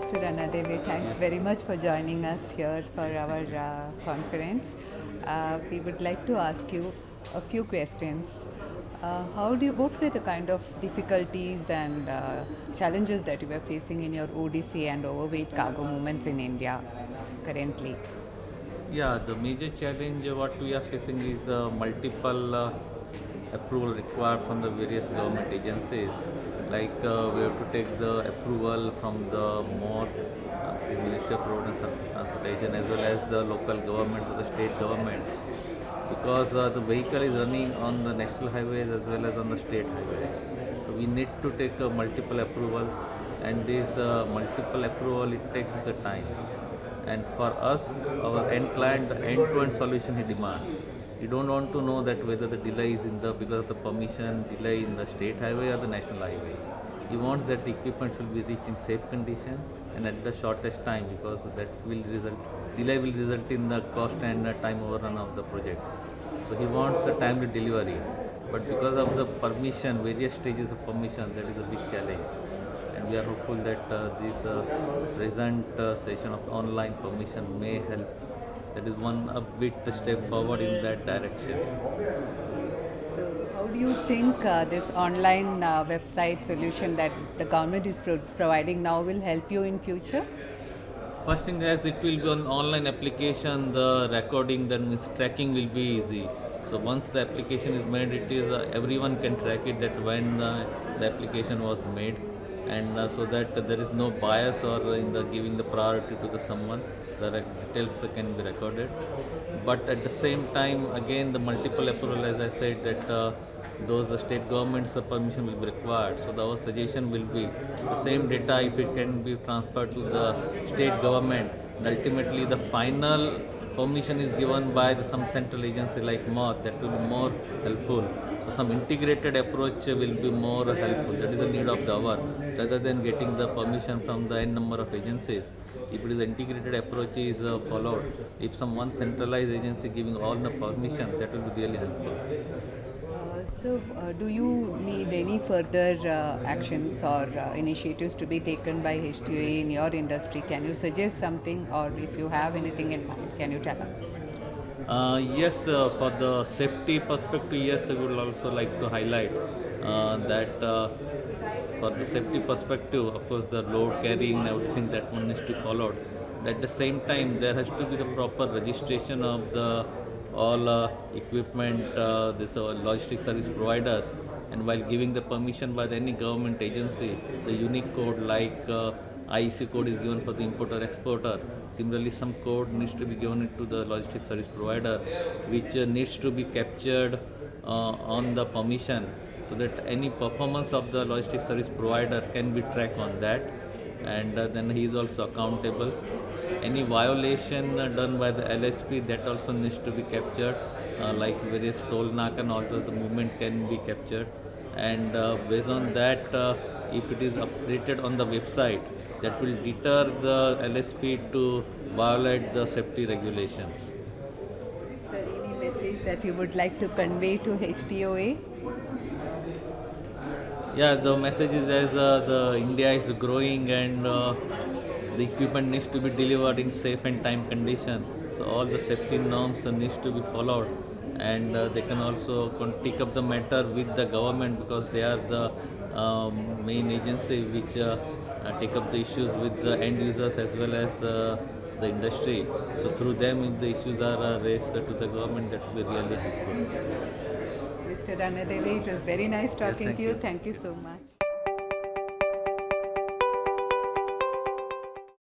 Mr. Ranadevi, thanks very much for joining us here for our conference. We would like to ask you a few questions. What were the kind of difficulties and challenges that you were facing in your ODC and overweight cargo movements in India currently? Yeah, the major challenge what we are facing is multiple approval required from the various government agencies. We have to take the approval from the MORTH, the Ministry of Road and Surface Transportation, as well as the local government or the state governments, because the vehicle is running on the national highways as well as on the state highways. So we need to take multiple approvals, and this multiple approval it takes time. And for us, our end client, the end-to-end solution he demands. He don't want to know that whether the delay is in the because of the permission delay in the state highway or the national highway. He wants that the equipment will be reached in safe condition and at the shortest time, because that will result delay will result in the cost and time overrun of the projects. So he wants the timely delivery, but because of the permission, various stages of permission, that is a big challenge. And we are hopeful that this present session of online permission may help. That is one a bit step forward in that direction. So, how do you think this online website solution that the government is providing now will help you in future? First thing is it will be an online application. The recording, that means tracking, will be easy. So once the application is made, it is everyone can track it that when the application was made, and so that there is no bias or in the giving the priority to the someone. The details can be recorded. But at the same time, again, the multiple approval, as I said, that those state governments permission will be required. So our suggestion will be the same data, if it can be transferred to the state government, and ultimately the final permission is given by some central agency like MORTH, that will be more helpful. So some integrated approach will be more helpful. That is the need of the hour, rather than getting the permission from the n number of agencies. If it is integrated approach is followed, if some one centralized agency giving all the permission, that will be really helpful. Do you need any further actions or initiatives to be taken by HTOA in your industry? Can you suggest something, or if you have anything in mind, can you tell us? Yes, for the safety perspective, yes, I would also like to highlight that for the safety perspective, of course, the load carrying and everything that one needs to follow. At the same time, there has to be the proper registration of the all equipment, this logistic service providers, and while giving the permission by any government agency, the unique code like IEC code is given for the importer exporter. Similarly, some code needs to be given to the logistic service provider, which needs to be captured on the permission, so that any performance of the logistic service provider can be tracked on that, and then he is also accountable. Any violation done by the LSP, that also needs to be captured, like various toll naaka and all the movement can be captured, and based on that, if it is updated on the website, that will deter the LSP to violate the safety regulations. Sir, any message that you would like to convey to HTOA? Yeah, the message is as the India is growing, and the equipment needs to be delivered in safe and time condition. So all the safety norms needs to be followed, and they can also take up the matter with the government, because they are the main agency which take up the issues with the end users as well as the industry. So through them, if the issues are raised to the government, that will be really helpful. Mr. Ranadevi, it was very nice talking thank to you. you. Thank you so much.